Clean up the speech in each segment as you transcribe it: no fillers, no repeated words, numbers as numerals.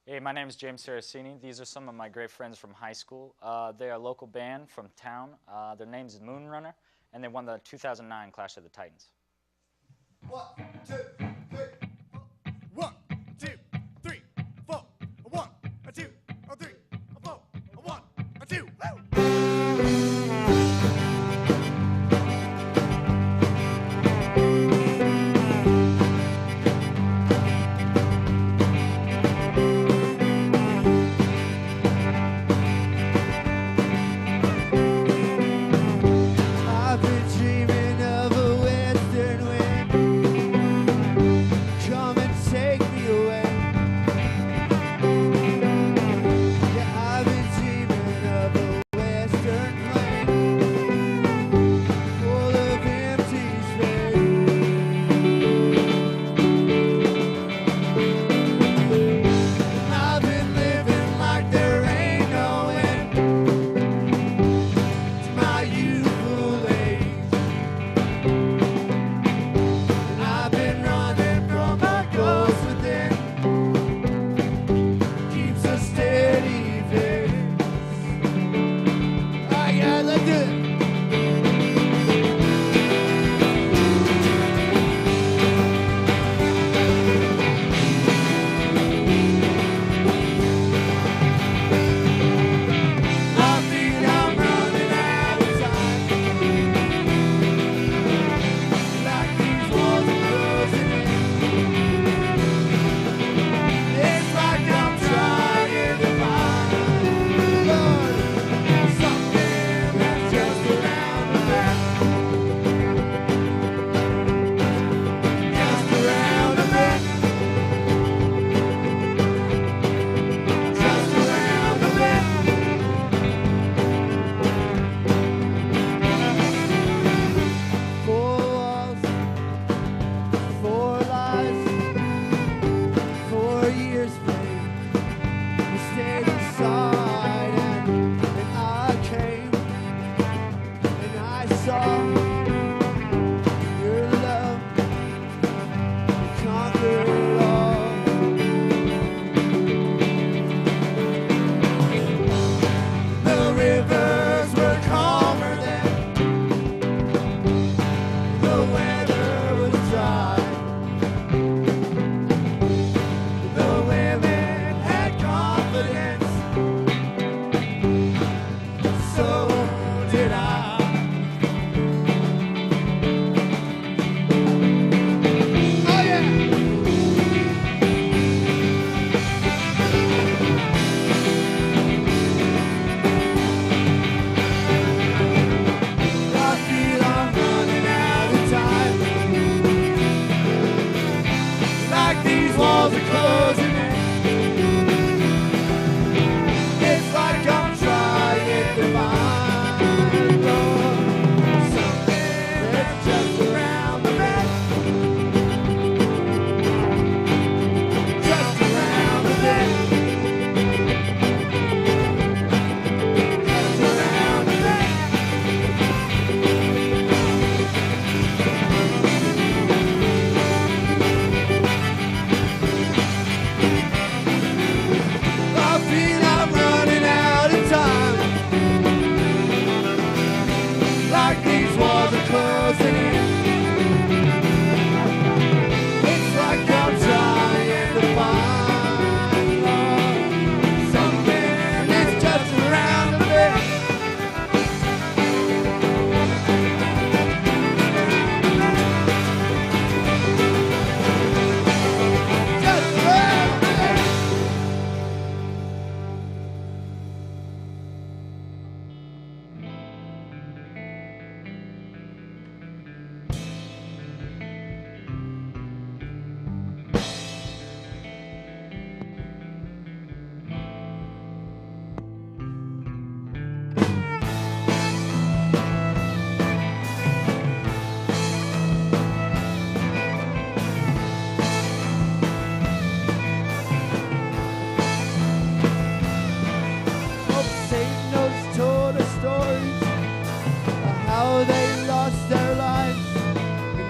Hey, my name is James Saracini. These are some of my great friends from high school. They're a local band from town. Their name is Moonrunner, and they won the 2009 Clash of the Titans. 1, 2, 3, 4. 1, 2, 3, 4. 1, 2, 3, 4. 1, 2. Woo!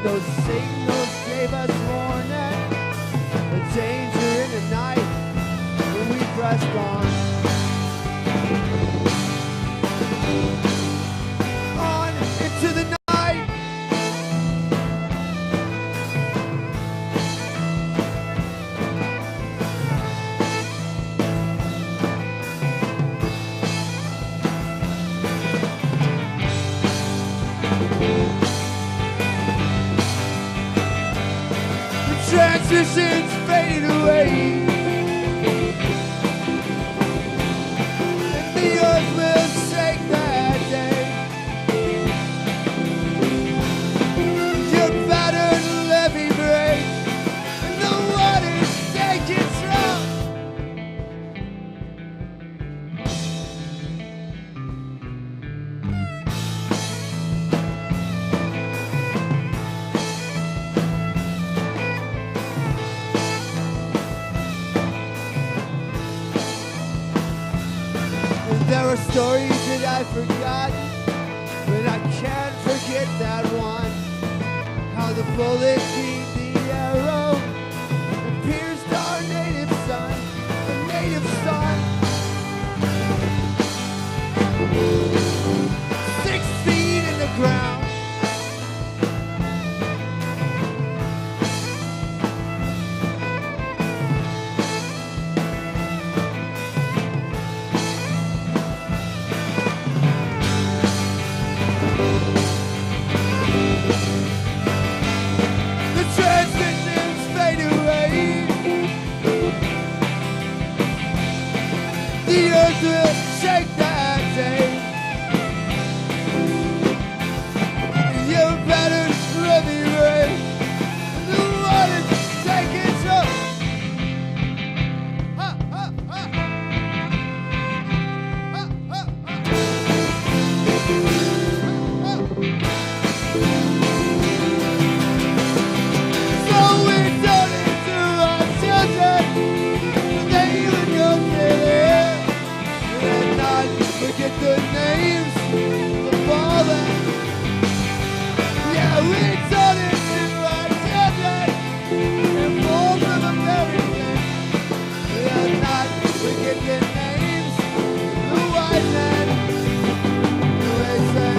Those signals gave us warning, the danger in the night. pressed on. On into the night. Transitions fade away, and the earth will shake that day. Your battered levee breaks, and the waters take its round. There are stories that I've forgotten, but I can't forget that one. How the bullet beat the arrow and pierced our native son, the native son. 6 feet in the ground. The earth will shake that day. You better let me rain. The water take its up. Ha, ha, ha. Ha, ha, ha. So we turn it to our children. They would go there. Forget the names of all that. Yeah, we told it to our children and more from American. We'll not forget the names of the white man. They say,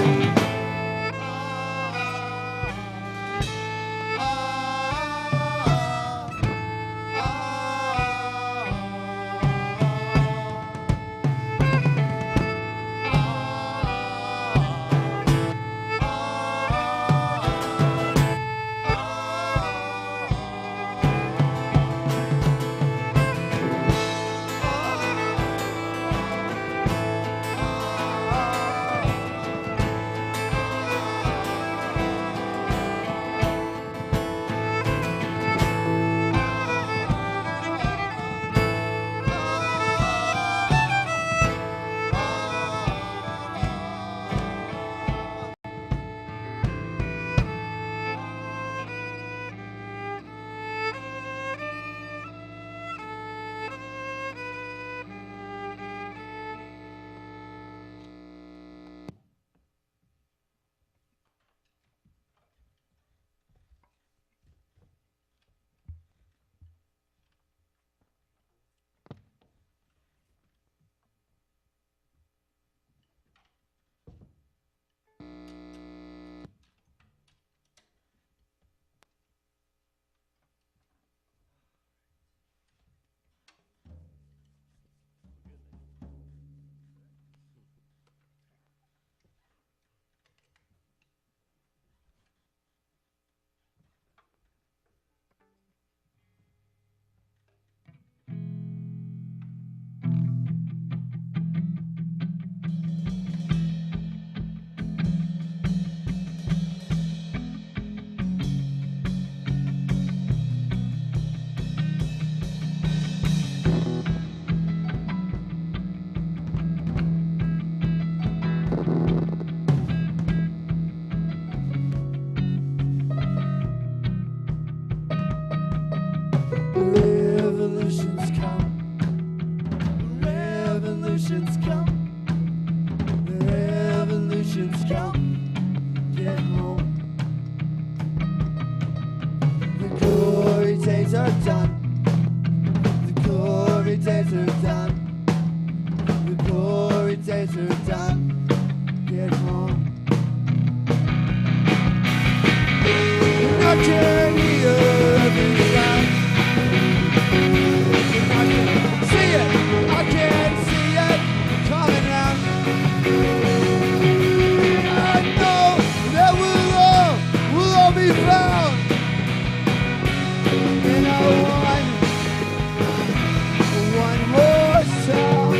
days are done. The glory days are done. can hear every sound. I can see it, I can see it coming round. I know that we'll all be found in our one more sound.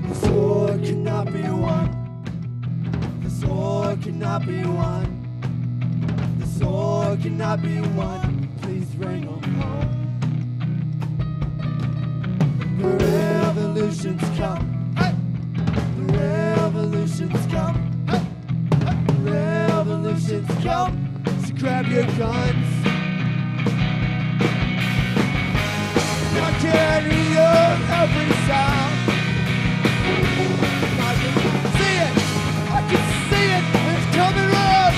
This war cannot be won. This war cannot be won. This war cannot be won. Please bring them home. The revolution's come. The revolution's come. The revolution's come. So grab your guns. I can hear every sound. I can see it. I can see it. It's coming on.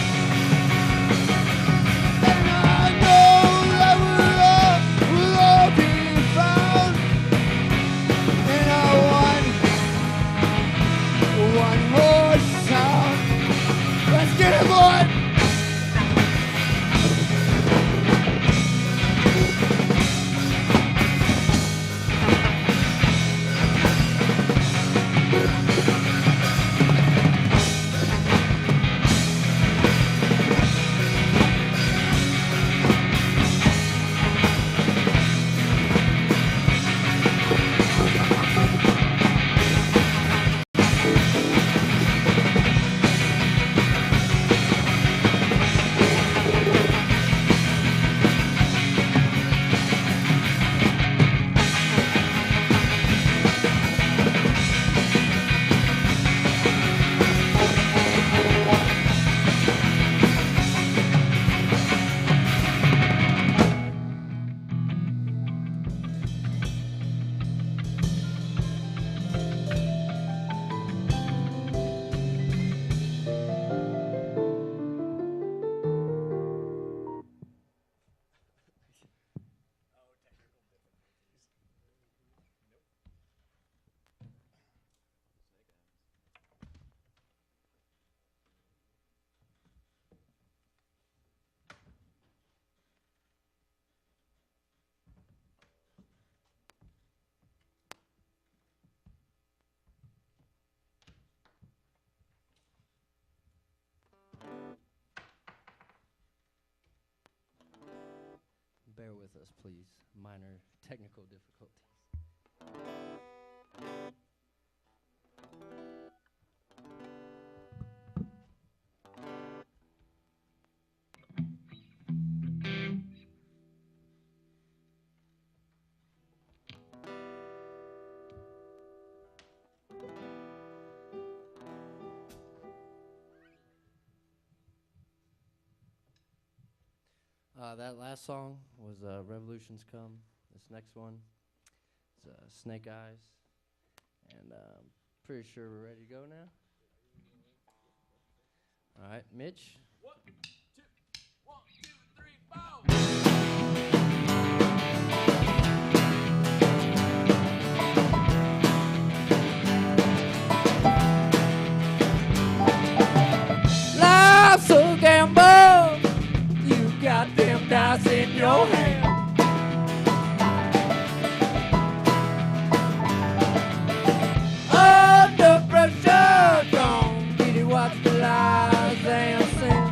And I know that we'll all be found in our one more sound. Let's get it, boy. Bear with us, please. Minor technical difficulties. That last song was Revolutions Come. This next one is Snake Eyes. And I'm pretty sure we're ready to go now. All right, Mitch. 1, 2, 1, 2, 3, 4. Life's a gamble. You got them dice in your hand. Under pressure, don't get it, watch the lies and sin.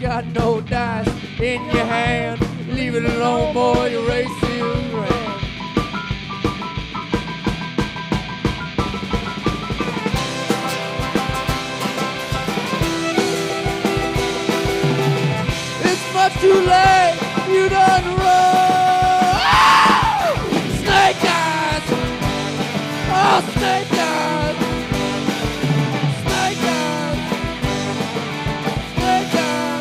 got no dice in your hand. Leave it alone, boy, you race you ran. It's much too late, you done run. Oh! Snake eyes! Oh, snake eyes! Snake eyes! Snake eyes!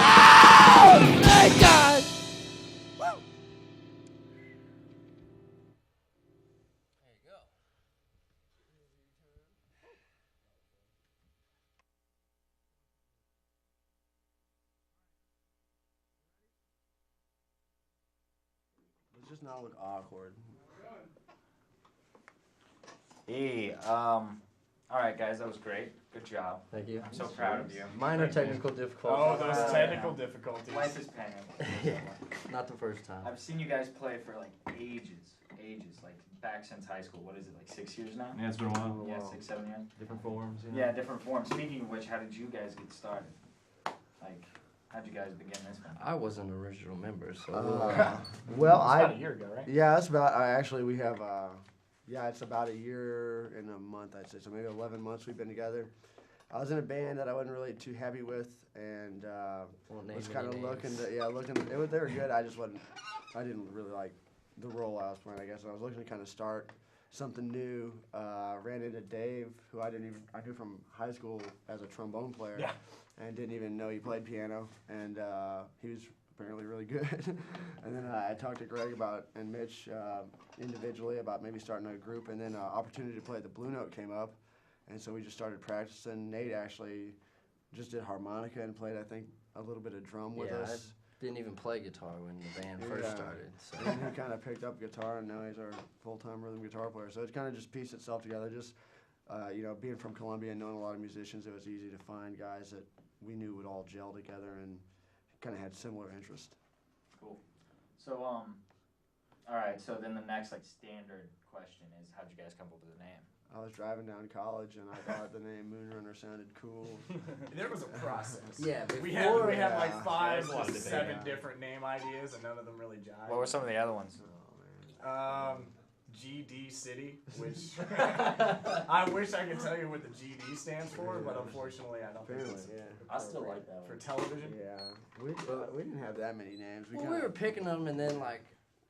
Oh, snake eyes! Let's just not look awkward. Hey, all right, guys, that was great. Good job. Thank you. I'm so proud of you. Minor technical difficulties. Oh, those technical difficulties. Life is pain. Yeah, not the first time. I've seen you guys play for like ages, like back since high school. What is it, like 6 years now? Yeah, it's been a while. Yeah, 6, 7 years. Different forms. Yeah, different forms. Speaking of which, how did you guys get started? Like, how'd you guys begin this one? I was an original member, so Well, It's about a year ago, right? yeah, that's about. Actually, we have. Yeah, it's about a year and a month, I'd say. So maybe 11 months we've been together. I was in a band that I wasn't really too happy with, and won't name was any kind of names. looking to. They were good. I just wasn't. I didn't really like the role I was playing, I guess. And I was looking to kind of start something new. Ran into Dave, who I knew from high school as a trombone player, Yeah. and didn't even know he played piano, and he was apparently really good. And then I talked to Greg and Mitch individually about maybe starting a group, and then opportunity to play the Blue Note came up, and so we just started practicing. Nate actually just did harmonica and played, I think, a little bit of drum with Yeah, us. didn't even play guitar when the band first Yeah. started. So. And he kind of picked up guitar, and now he's our full-time rhythm guitar player. So it's kind of just pieced itself together. Just being from Columbia and knowing a lot of musicians, it was easy to find guys that we knew would all gel together and kind of had similar interests. Cool. So, all right, so then the next, like, standard question is, how'd you guys come up with the name? I was driving down college, and I thought the name Moonrunner sounded cool. There was a process. Yeah, We before had yeah. like 5 There's a lot to of debate, 7 yeah. different name ideas, and none of them really jived. What were some of the other ones? Oh, man. GD City, which I wish I could tell you what the GD stands for, but unfortunately I don't think Apparently, it's yeah. I still like that for one. television. Yeah. We didn't have that many names. Well, we were picking them, and then like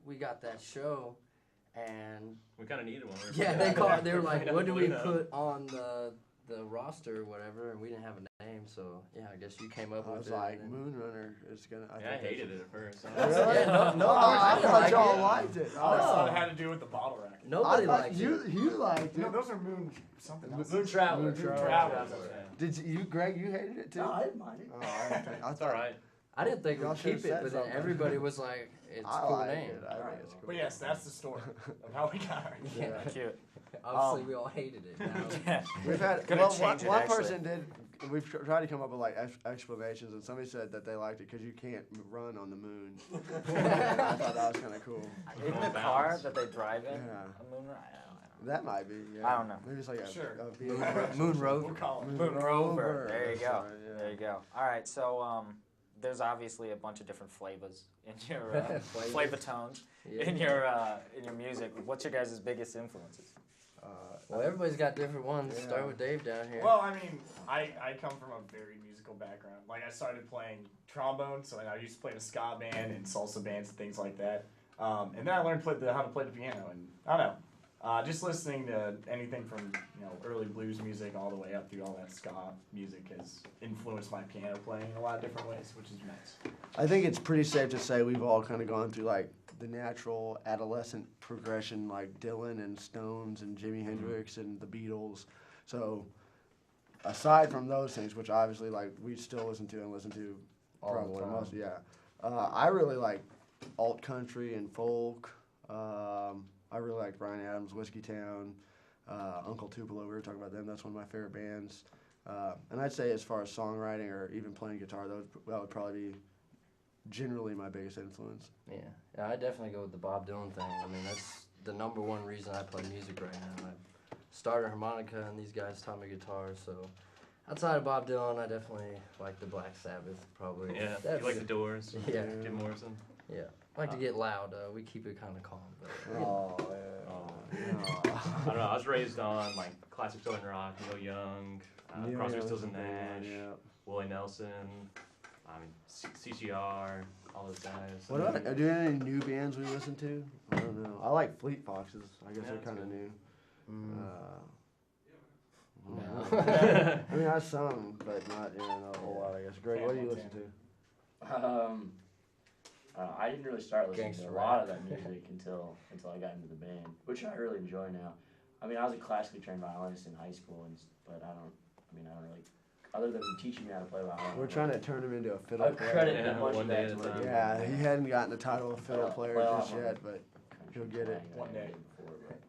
we got that show, and We kind of needed one. yeah, they were like, what do we put on the roster or whatever, and we didn't have a name, so yeah, I guess you came up I with was it. like, and then- Moonrunner is gonna. Yeah, I hated it at first. Really? Yeah, no, I didn't thought like y'all it. liked it. I always thought it Oh. had to do with the bottle racket. Nobody I thought liked you it. you liked No, it. those are moon something else. Moon Traveler. Moon Traveler. Travelers. Did you, Greg? You hated it too? No, I didn't mind it. Oh, I It's all right. I didn't think Y'all we'd should've keep it, said but then something. everybody was like, it's a I cool like name. it. I think it's cool. But yes, that's the story of how we got our Yeah. Cute. Obviously, we all hated it. Now. Yeah. We've had Couldn't one change it, actually. person did. We've tried to come up with like explanations, and somebody said that they liked it because you can't run on the moon. And I thought that was kind of cool. In the Balance. car that they drive in, Yeah. a Moonrunner? I That might be. Yeah. I don't know. Maybe it's like a, Sure. a Moon We'll Rover. call it. don't know. Moon Rover. There you That's go. right, yeah. There you go. All right, so there's obviously a bunch of different flavors in your Flavors. flavor tones Yeah. in your music. What's your guys' biggest influences? Well, everybody's got different ones. Yeah. Start with Dave down here. Well, I mean, I come from a very musical background. Like, I started playing trombone, so I used to play in a ska band and salsa bands and things like that. And then I learned how to play the piano, and I don't know. Just listening to anything from early blues music all the way up through all that ska music has influenced my piano playing in a lot of different ways, which is nice. I think it's pretty safe to say we've all kind of gone through like the natural adolescent progression, like Dylan and Stones and Jimi Hendrix and the Beatles. So aside from those things, which obviously like we still listen to and listen to All the probably time. most, I really like alt country and folk. I really like Bryan Adams, Whiskey Town. Uncle Tupelo, we were talking about them. That's one of my favorite bands. And I'd say as far as songwriting or even playing guitar, that would probably be generally my biggest influence. Yeah, I definitely go with the Bob Dylan thing. I mean, that's the #1 reason I play music right now. I started harmonica, and these guys taught me guitar, so outside of Bob Dylan, I definitely like the Black Sabbath, probably. Yeah, That's you like the Doors? Yeah. Jim Morrison? Yeah, I like to get loud. We keep it kind of calm. But, Oh, I don't know. I was raised on like classic Southern rock, Neil Young, Crosby, Stills and Nash, Willie Nelson. I mean, CCR, all those guys. What about, are there any new bands we listen to? I don't know. I like Fleet Foxes. I guess Yeah, they're kind of new. No. I mean, I sung, but not a whole lot, I guess. Greg, what do you listen to? I didn't really start listening Gangsta to a lot of that music until I got into the band, which I really enjoy now. I mean, I was a classically trained violinist in high school, but I don't really, other than teaching me how to play violin. We're trying to turn him into a fiddle I player. credit Yeah, much one of day that at a to what time. he Yeah, did. he hadn't gotten the title of fiddle player Well, just well, yet, but he'll get it. Country One day. before, but,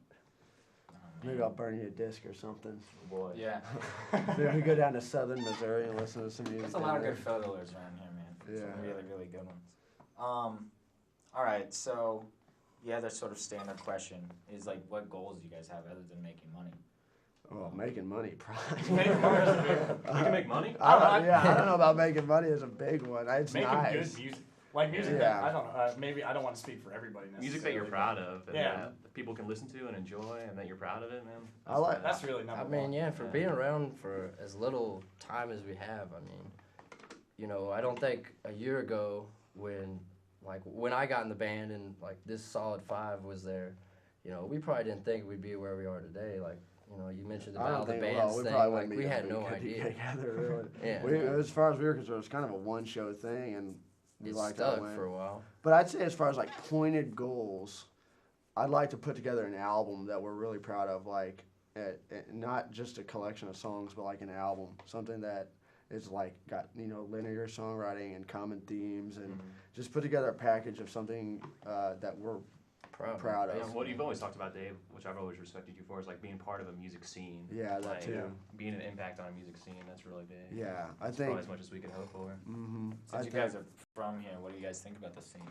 maybe I'll burn you a disc or something. oh boy. Yeah. Maybe we go down to southern Missouri and listen to some music. There's a lot of good fiddlers around here, man. Yeah. Some really, really good ones. All right, so the other sort of standard question is like, what goals do you guys have other than making money? Well, making money, probably. We can make money? I don't know about making money as a big one. It's Making nice. good music. Like music Yeah. that, I don't know, maybe I don't want to speak for everybody necessarily. Music that you're proud of and Yeah. that people can listen to and enjoy and that you're proud of it, man. I like- That's really number I one. mean, yeah, for being around for as little time as we have, I mean, I don't think a year ago when I got in the band and this solid 5 was there, we probably didn't think we'd be where we are today. You mentioned I about don't the think bands we thing. probably wouldn't be We able had to no get idea. together, really. Yeah. As far as we were concerned, it was kind of a one-show thing, and we It liked stuck how it went. for a while. But I'd say as far as pointed goals, I'd like to put together an album that we're really proud of, not just a collection of songs, but an album, something that is got linear songwriting and common themes, and just put together a package of something that we're proud of. Yeah, what you've always talked about, Dave, which I've always respected you for, is being part of a music scene. Yeah, that too. Being an impact on a music scene, that's really big. Yeah, I That's think. probably as much as we could hope for. Since you guys are from here, what do you guys think about the scene?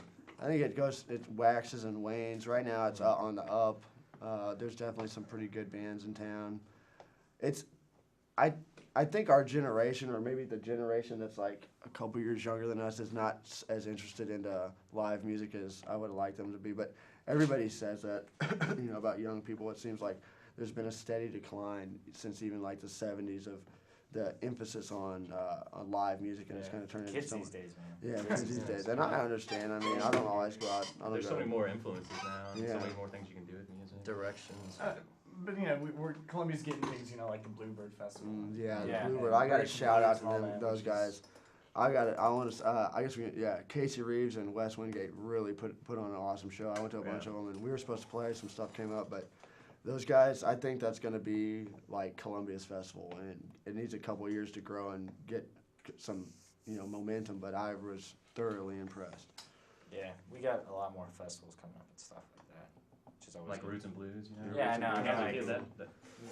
I think it waxes and wanes. Right now, it's on the up. There's definitely some pretty good bands in town. I think our generation, or maybe the generation that's a couple years younger than us, is not as interested into live music as I would like them to be. But everybody says that, about young people. It seems like there's been a steady decline since even the 70s of the emphasis on live music, and it's kind of turning into Kids these days, man. Yeah, kids these days. And I understand. I mean, I don't always go out. I don't There's go so many more influences now, and Yeah. so many more things you can do with music. Directions. But we're Columbia's getting things, like the Bluebird Festival. Yeah, Yeah. the Bluebird. I got to Breaking shout out News to and all them, that, those which guys. is- I want to. I guess Casey Reeves and Wes Wingate really put on an awesome show. I went to a bunch of them, and we were supposed to play. Some stuff came up, but those guys, I think that's going to be like Columbia's festival, and it needs a couple years to grow and get some, momentum. But I was thoroughly impressed. Yeah, we got a lot more festivals coming up and stuff like that, which is always Like good. Roots and Blues, Yeah, I know, When I was a I kid, know.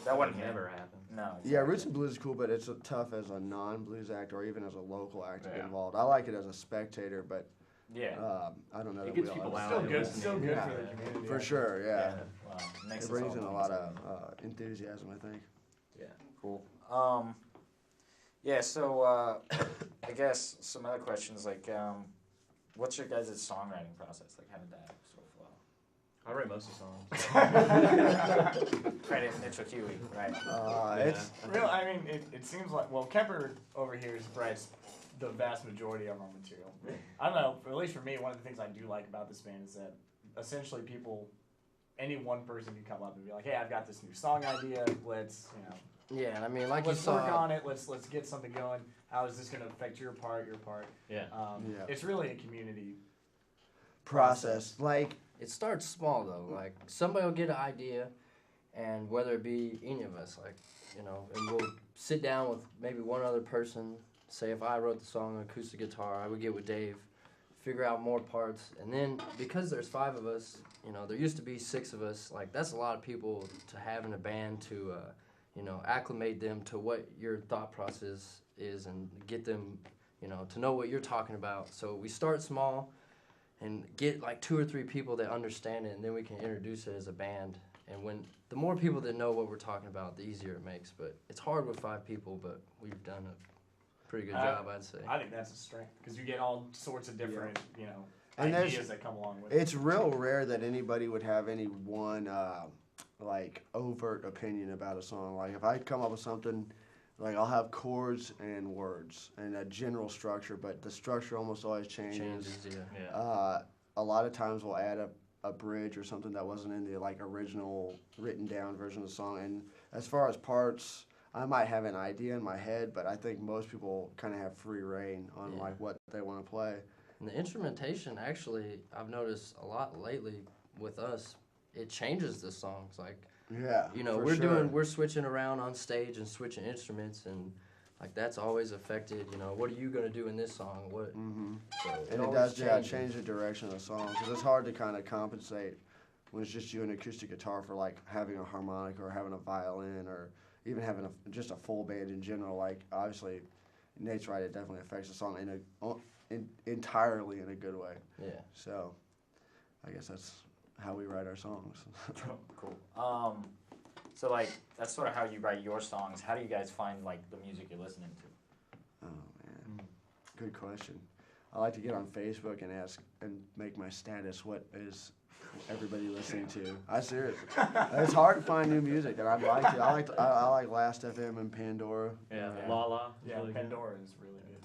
that wouldn't would never happen. No. Yeah, exactly. Roots and Blues is cool, but it's tough as a non-blues act or even as a local act to get Yeah. involved. I like it as a spectator, but Yeah. I don't know. It that gets we all people have- out. Still good, still good for the community. For sure, yeah. Wow. Makes It us brings all in a want lot to. of enthusiasm, I think. Cool. Yeah. So I guess some other questions what's your guys' songwriting process? How did that sort of flow? I write most of the songs. Credit Mitchell Huey, right? It's Real, I mean, it seems like, Kemper over here writes the vast majority of our material. I don't know, at least for me, one of the things I do like about this band is that essentially any one person can come up and be like, hey, I've got this new song idea, let's, Yeah, and I mean, let's you saw. work on it, let's get something going. How is this going to affect your part? Yeah. Yeah. It's really a community process. It starts small though. Somebody will get an idea, and whether it be any of us, and we'll sit down with maybe one other person. Say if I wrote the song on acoustic guitar, I would get with Dave, figure out more parts, and then because there's 5 of us, you know, there used to be 6 of us. Like that's a lot of people to have in a band to, you know, acclimate them to what your thought process is and get them, you know, to know what you're talking about. So we start small and get like 2 or 3 people that understand it, and then we can introduce it as a band. And when the more people that know what we're talking about, the easier it makes. But it's hard with 5 people, but we've done a pretty good job, I'd say. I think that's a strength because you get all sorts of different, you know, And ideas that come along with it. It's real rare that anybody would have any one like overt opinion about a song. Like if I come up with something, like I'll have chords and words and a general structure, but the structure almost always changes. Yeah. A lot of times we'll add a bridge or something that wasn't in the like original written down version of the song. And as far as parts, I might have an idea in my head, but I think most people kind of have free reign on like what they want to play. And the instrumentation, actually, I've noticed a lot lately with us, it changes the songs. Like, Yeah, you know, for we're switching around on stage and switching instruments, and like that's always affected. You know, what are you gonna do in this song? What? Mm-hmm. So And it always does, change the direction of the song because it's hard to kind of compensate when it's just you and acoustic guitar for like having a harmonica or having a violin or even having just a full band in general. Like obviously, Nate's right; it definitely affects the song entirely in a good way. Yeah. So, I guess that's how we write our songs. Cool. So like that's sort of how you write your songs. How do you guys find like the music you're listening to? Oh man, good question. I like to get on Facebook and ask and make my status what is everybody listening to. I seriously, it's hard to find new music that I'd like to. I like Last FM and Pandora. Yeah. Yeah. Lala. Yeah, Really good. Pandora is really good.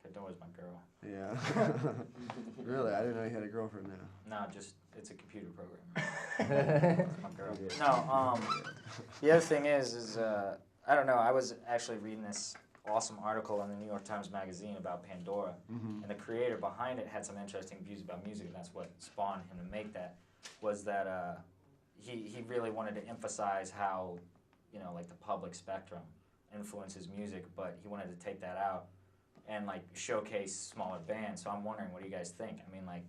Pandora's my girl. Yeah. Really, I didn't know you had a girlfriend now. No, just it's a computer program. It's my girl. No, the other thing is I don't know. I was actually reading this awesome article in the New York Times Magazine about Pandora, and the creator behind it had some interesting views about music, and that's what spawned him to make that. Was that he really wanted to emphasize how, you know, like the public spectrum influences music, but he wanted to take that out and like showcase smaller bands. So I'm wondering, what do you guys think? I mean, like,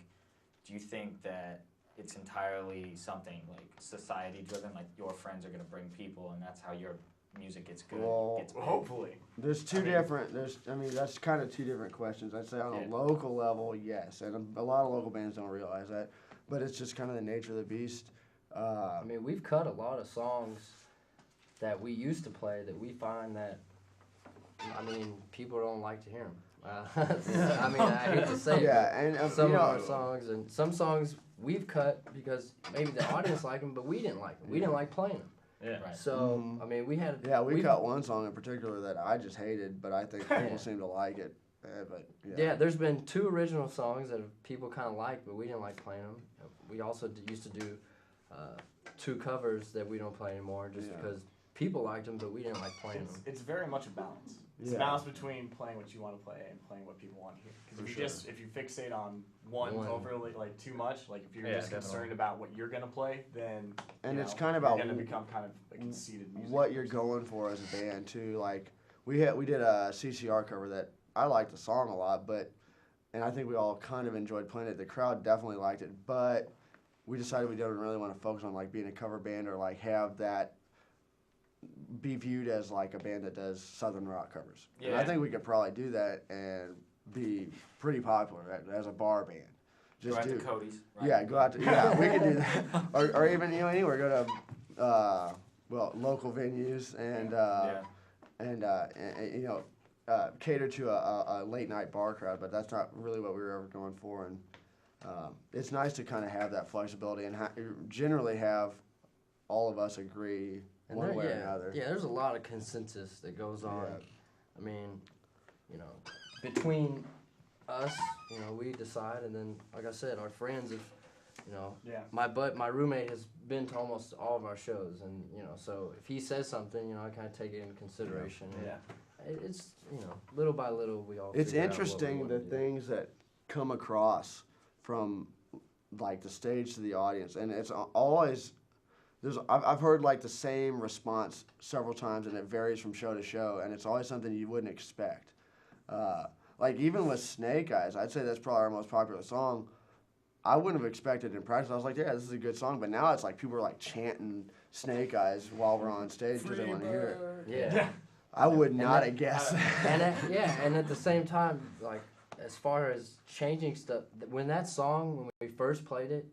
do you think that it's entirely something like society driven, like your friends are gonna bring people and that's how your music gets good? Well, gets big? Hopefully. There's that's kind of 2 different questions. I'd say on a Yeah. local level, yes, and a lot of local bands don't realize that, but it's just kind of the nature of the beast. I mean, we've cut a lot of songs that we used to play that we find that, I mean, people don't like to hear them. I mean, I hate to say Yeah, it, and but some you of know, our songs, and some songs we've cut because maybe the audience liked them, but we didn't like them. We didn't like playing them. Yeah. Right. So, I mean, we had... yeah, we cut one song in particular that I just hated, but I think people Yeah. seem to like it. But Yeah, there's been 2 original songs that people kind of like, but we didn't like playing them. We also used to do 2 covers that we don't play anymore just Yeah. because people liked them, but we didn't like playing them. It's very much a balance. It's a Yeah. balance between playing what you want to play and playing what people want to hear. Because For if you fixate on one overly, like too much, like if you're Yeah, just definitely. concerned about what you're gonna play, then And you it's know, kind of you're about gonna become kind of a conceited music. what you're going for as a band too. Like we did a CCR cover that I liked the song a lot, and I think we all kind of enjoyed playing it. The crowd definitely liked it, but we decided we don't really want to focus on like being a cover band or like have that be viewed as like a band that does Southern rock covers. And I Yeah. think we could probably do that and be pretty popular as a bar band. Go out to Cody's. Right? Yeah, go out to, yeah, we could do that. Or even, you know, anywhere, go to, local venues and you know, cater to a late night bar crowd, but that's not really what we were ever going for. And it's nice to kind of have that flexibility and generally have all of us agree one way or another. Yeah, there's a lot of consensus that goes on. Yeah. I mean, you know, between us, you know, we decide, and then, like I said, our friends, if, you know, Yeah. my roommate has been to almost all of our shows, and, you know, so if he says something, you know, I kind of take it into consideration. and Yeah. It's, you know, little by little, we all It's figure out what we interesting wanna the do. things that come across from like the stage to the audience, and it's always I've heard like the same response several times, and it varies from show to show, and it's always something you wouldn't expect. like even with Snake Eyes, I'd say that's probably our most popular song. I wouldn't have expected in practice. I was like, yeah, this is a good song. But now it's like people are like chanting Snake Eyes while we're on stage because they want to hear it. Yeah. I would not have guessed. And and at the same time, like as far as changing stuff, when that song, when we first played it,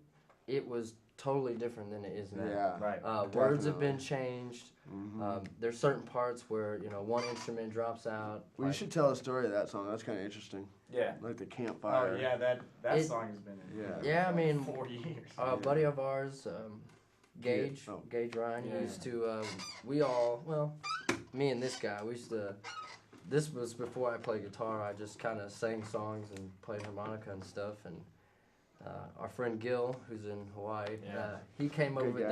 it was totally different than it is now. Yeah. Right. Words have Definitely. been changed. There's certain parts where one instrument drops out. Well, you should tell the story of that song. That's kind of interesting. Yeah. Like the campfire. Oh yeah, that It- song has been in Yeah, I mean, 4 years. a buddy of ours, Gage, Oh. Gage Ryan, Yeah. used to, me and this guy, we used to, this was before I played guitar, I just kind of sang songs and played harmonica and stuff, and our friend Gil, who's in Hawaii, Yeah. he came up Good with guy.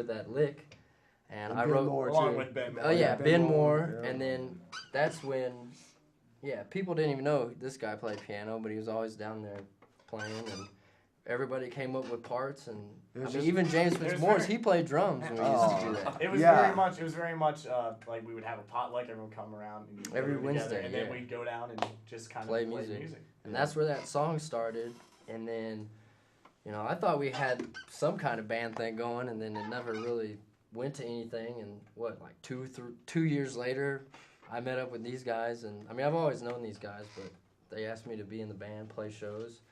that lick, and I Ben wrote, Moore, Along too. with Ben Moore. oh yeah, Ben Moore, yeah. and then that's when, people didn't even know this guy played piano, but he was always down there playing, and everybody came up with parts, and It was I mean, just- even James it was Fitzmaurice, very- he played drums when we used to do that. It was Yeah. very much like we would have a potluck, everyone come around and Every go together, Wednesday, and then yeah. we'd go down and just kind Play of play music. music. And that's where that song started, and then, I thought we had some kind of band thing going, and then it never really went to anything, and like 2 years later, I met up with these guys, and I mean, I've always known these guys, but they asked me to be in the band, play shows.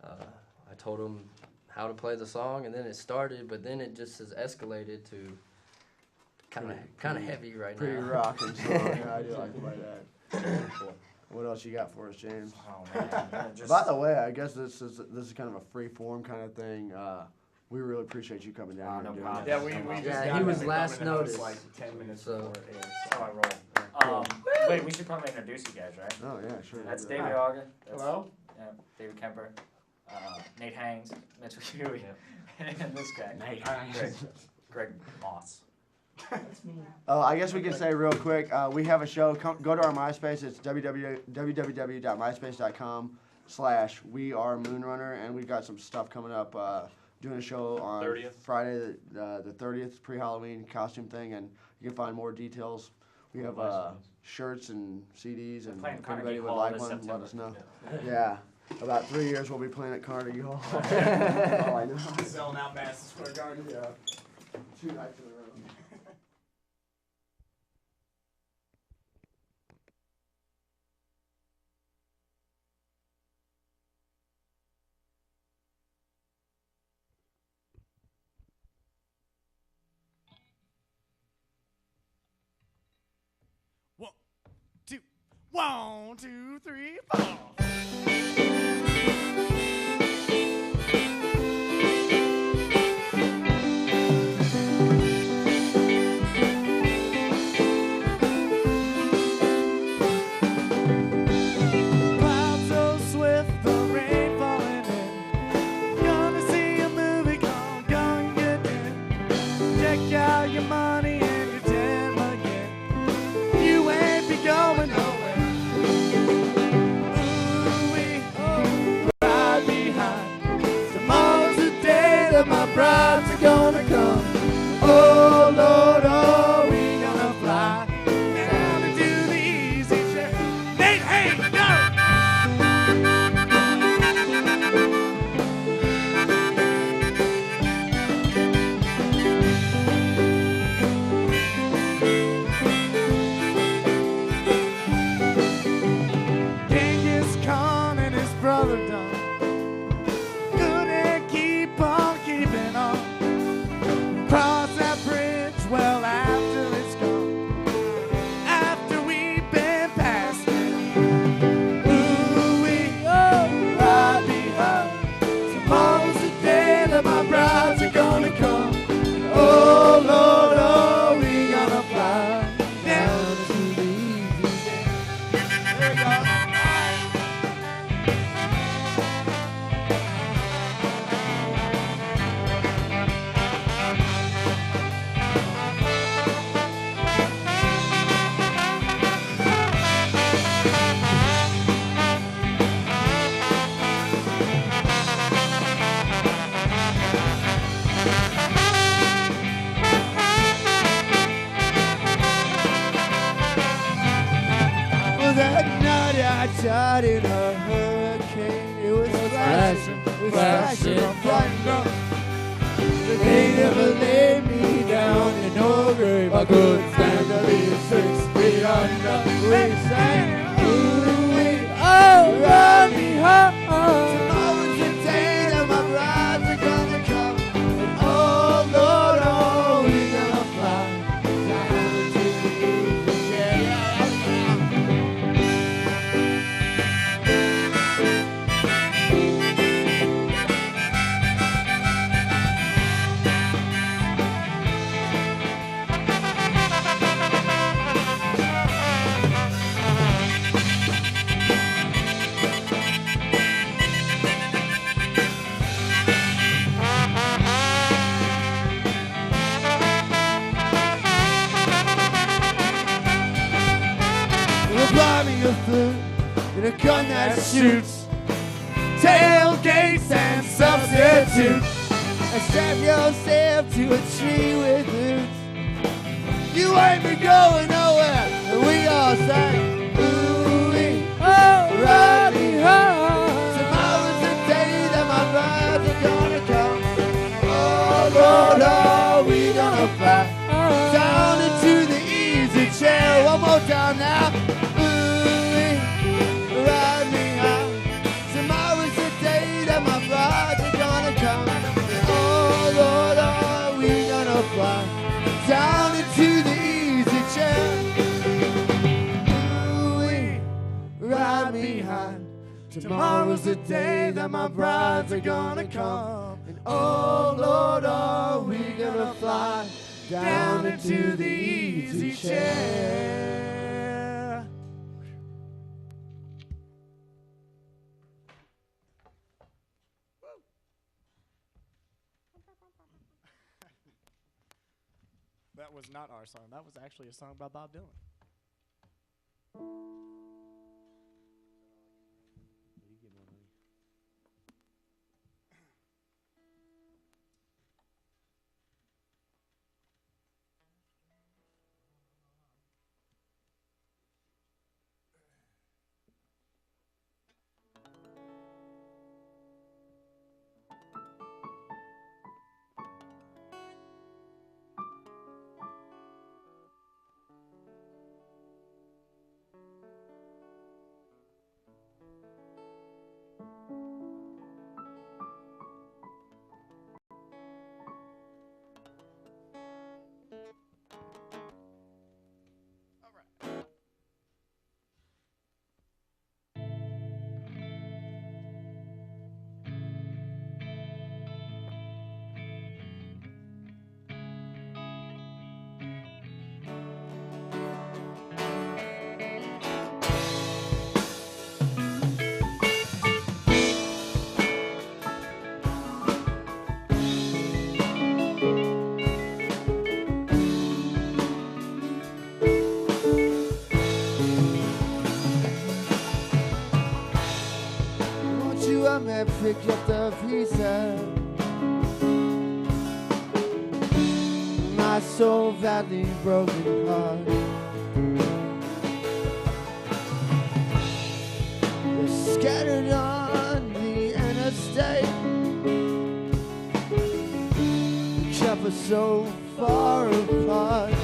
I told them how to play the song, and then it started, but then it just has escalated to kind of heavy right Pretty now. rocking song. Yeah, I do like to play that. What else you got for us, James? Oh man. Yeah, just, By the way, I guess this is kind of a free form kind of thing. We really appreciate you coming down Oh, here no and doing problem. this. Yeah, we just Yeah, got he him was to last come in and host, notice, like 10 minutes so- before it airs. that's how I roll. Wait, we should probably introduce you guys, right? Oh yeah, sure. That's we'll do David that. Auger. That's, Hello? Yeah, David Kemper. Nate Hangs, Mitchell Huey, and this guy. Nate Greg Moss. That's me. Oh, I guess we can say real quick. We have a show. Go to our MySpace. It's www.myspace.com/wearemoonrunner, and we've got some stuff coming up. Doing a show on 30th. Friday the 30th, pre-Halloween costume thing, and you can find more details. We have shirts and CDs, and Playing if Carnegie anybody would Hall like this one, let September. us know. Yeah, about 3 years we'll be playing at Carnegie Hall. All I know. Selling out Madison Square Garden. Yeah, 2 nights in a row. One, two, three, four. Clouds so swift, the rain falling in. Gonna see a movie called Gonna Get In. Check out your money and your time again. You ain't be going nowhere. Ooh, I died in a hurricane. It was flashing, flashing thunder. They never laid me down in no grave. I couldn't stand to be 6 feet under. We sang, ooh, we, oh, run me home. Tomorrow's the day that my brides are gonna come. And oh, Lord, oh, we gonna fly down to the east. Yeah. Buy me a flute and a gun that shoots, tailgates and substitutes, and strap yourself to a tree with roots. You ain't been going nowhere, and we all sang, ooh-wee, oh, ride me home. Tomorrow's the day that my brides are gonna come. Oh, Lord, oh, we gonna fly down into the easy chair. One more time now. Ride me home. Tomorrow's the day that my brides are gonna come. Oh Lord, are we gonna fly down into the easy chair? Ooh, ride me home. Tomorrow's the day that my brides are gonna come. And oh Lord, are we gonna fly down into the easy chair? That was not our song. That was actually a song by Bob Dylan. I picked up the pieces. My so badly broken heart. They're scattered on the interstate. Kept us so far apart.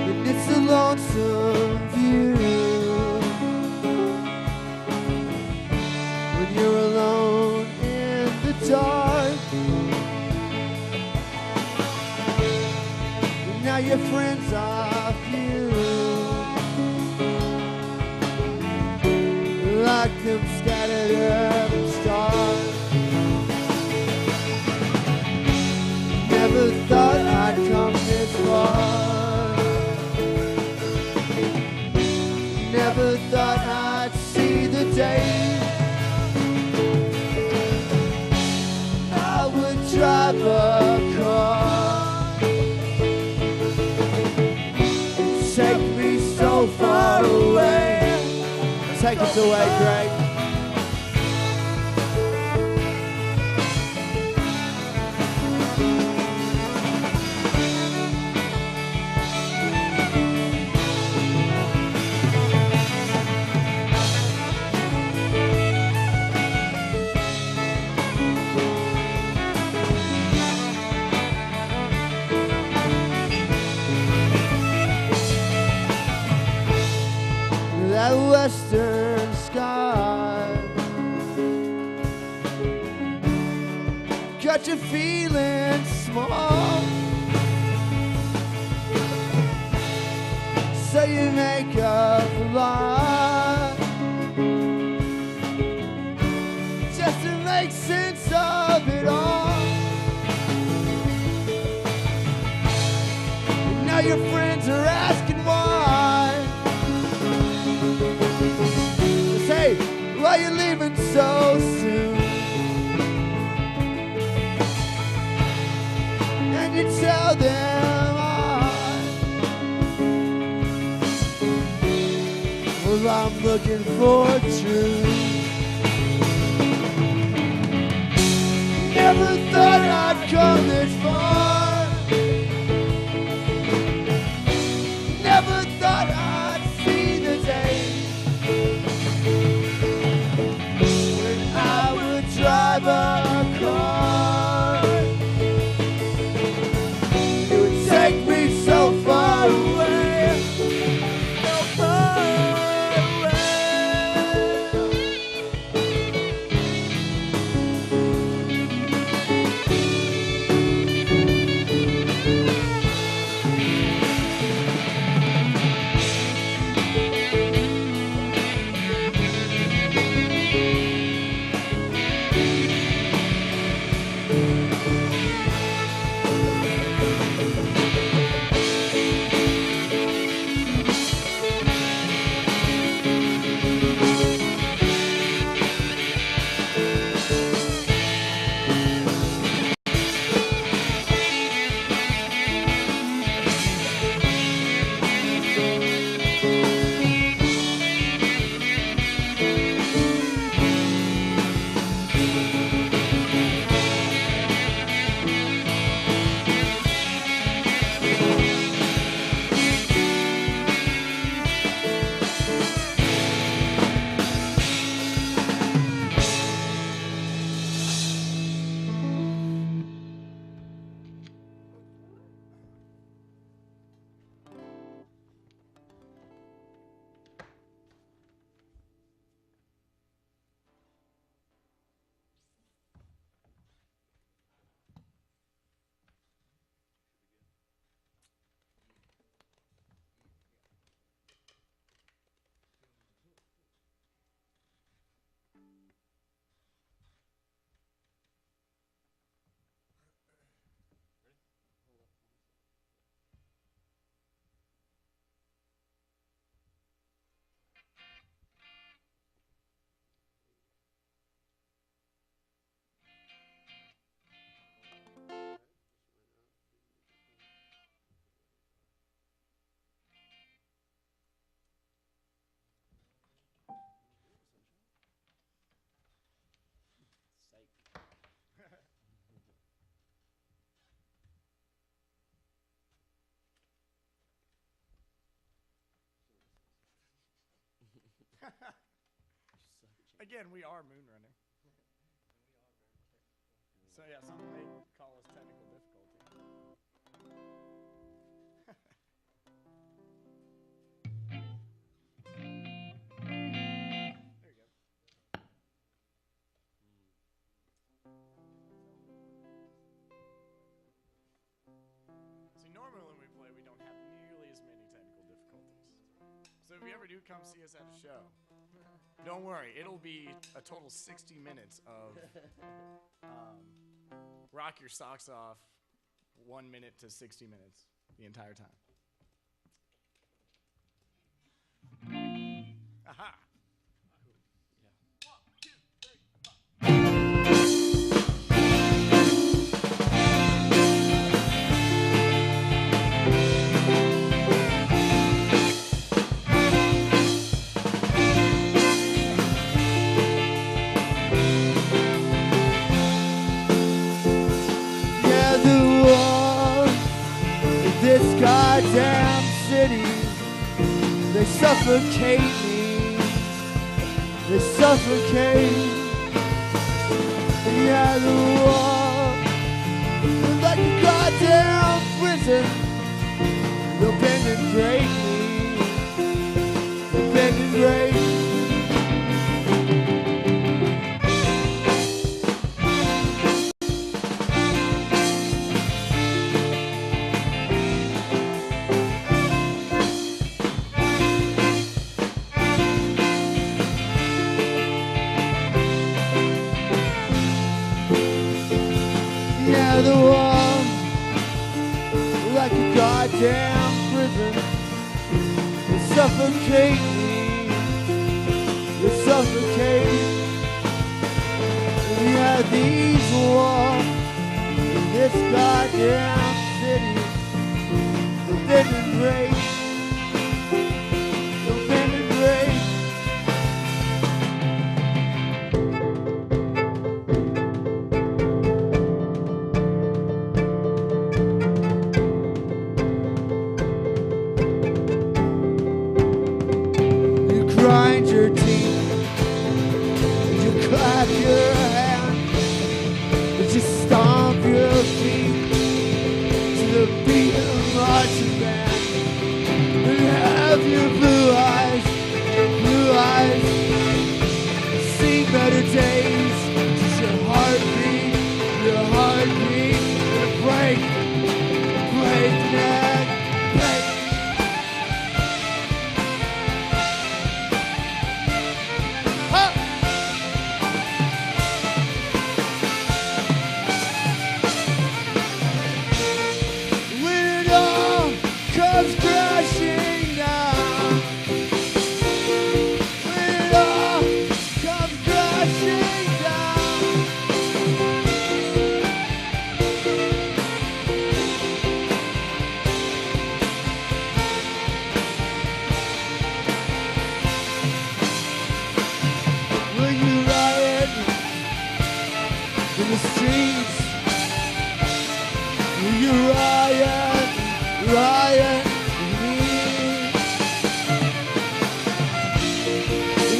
And it's a lonesome view. You're alone in the dark. And now your friends are few, like them scattered urban stars. Never thought I'd come this far. Never thought I'd see the day drive a car, take me so far away. Take us away, Greg. western sky. Got you feeling small, so you make up a lie just to make sense of it all. Now your friends are asking why. Say, why you leaving so soon? And you tell them well, I'm looking for truth. Never thought I'd come this far. Never thought I'd see the day when I would drive a car. It would take me so far away, so far away. Again, we are Moonrunner. So yeah, some may call us technical difficulty. There you go. See, normally when we play, we don't have nearly as many technical difficulties. So if you ever do come see us at a show, don't worry, it'll be a total 60 minutes of rock your socks off 1 minute to 60 minutes the entire time. Aha! Goddamn city, they suffocate me, they suffocate. Yeah, the wall is like a goddamn prison. They'll bend and break me, they'll bend and break me. like a goddamn prison. You suffocate me. You suffocate. We had these walls in this goddamn city. The bend and break. The bend and break. Grind your teeth, and you clap your hands, and you stomp your feet to the beat of marching band, and have your blue eyes, see better days, just your heartbeat will break neck, break. Comes crashing down. When it all comes crashing down. Will you riot in the streets? Will you riot with me?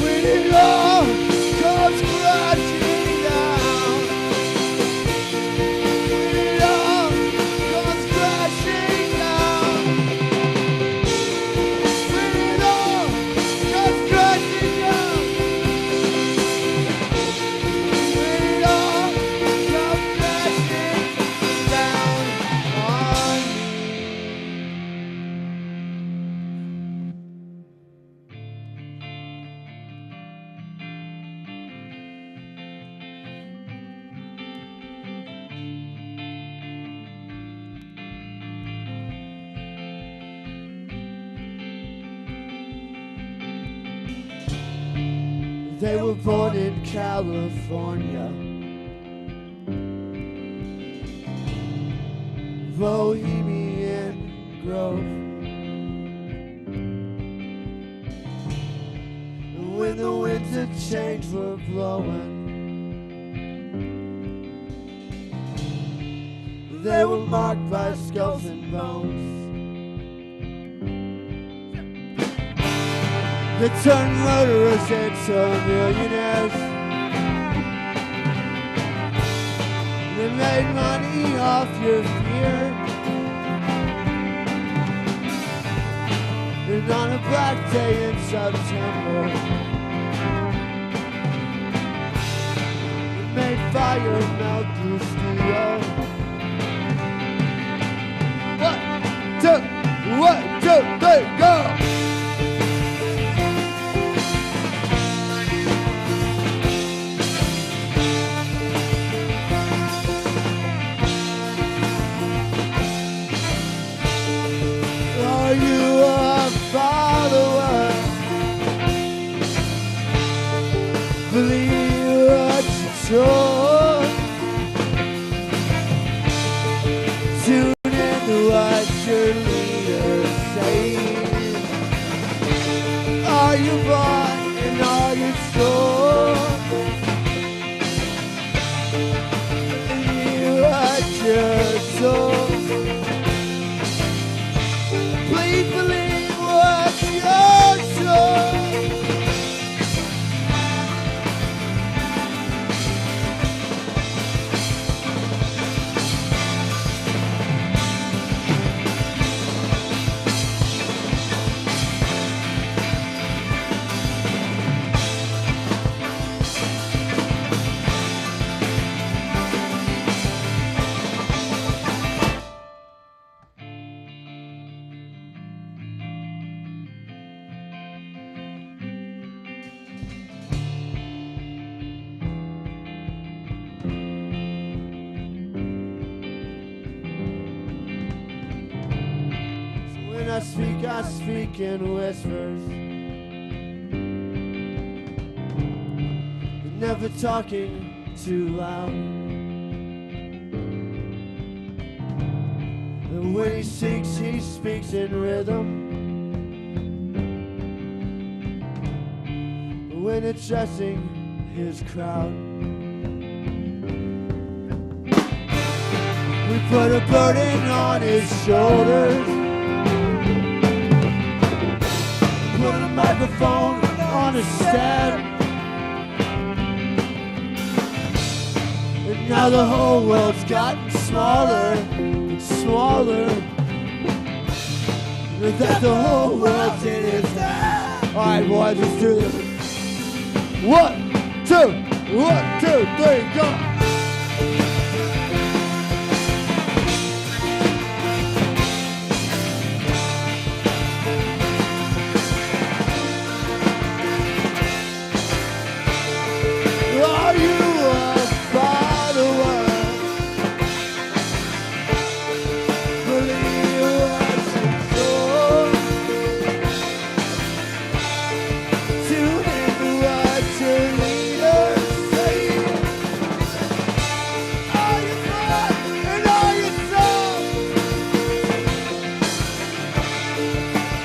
When it all comes crashing down. When it all comes crashing down. When it all comes crashing down. When it all comes crashing down on me. They were born in California, Bohemian Grove. And when the winds of change were blowing, they were marked by skulls and bones. They turned murderers into millionaires. They made money off your fear. And on a black day in September, they made fire melt through steel. 1, 2, 3, go! Are you a follower? Believe what you're told. Tune into what your leaders say. Are you bought and are you sold? Believe what you're told. Please believe what you're told. When I speak in whispers. Never talking too loud. And when he speaks in rhythm. When addressing his crowd. We put a burden on his shoulders. Put a microphone on his stand. And now the whole world's gotten smaller and smaller. And that the whole world's in his hand. Alright boys, let's do this. 1, 2, 1, 2, 3, go! Are you a follower? Believe what you're told. To him what your leaders say. Are you fun and are you soul?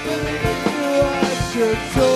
Believe what you're told.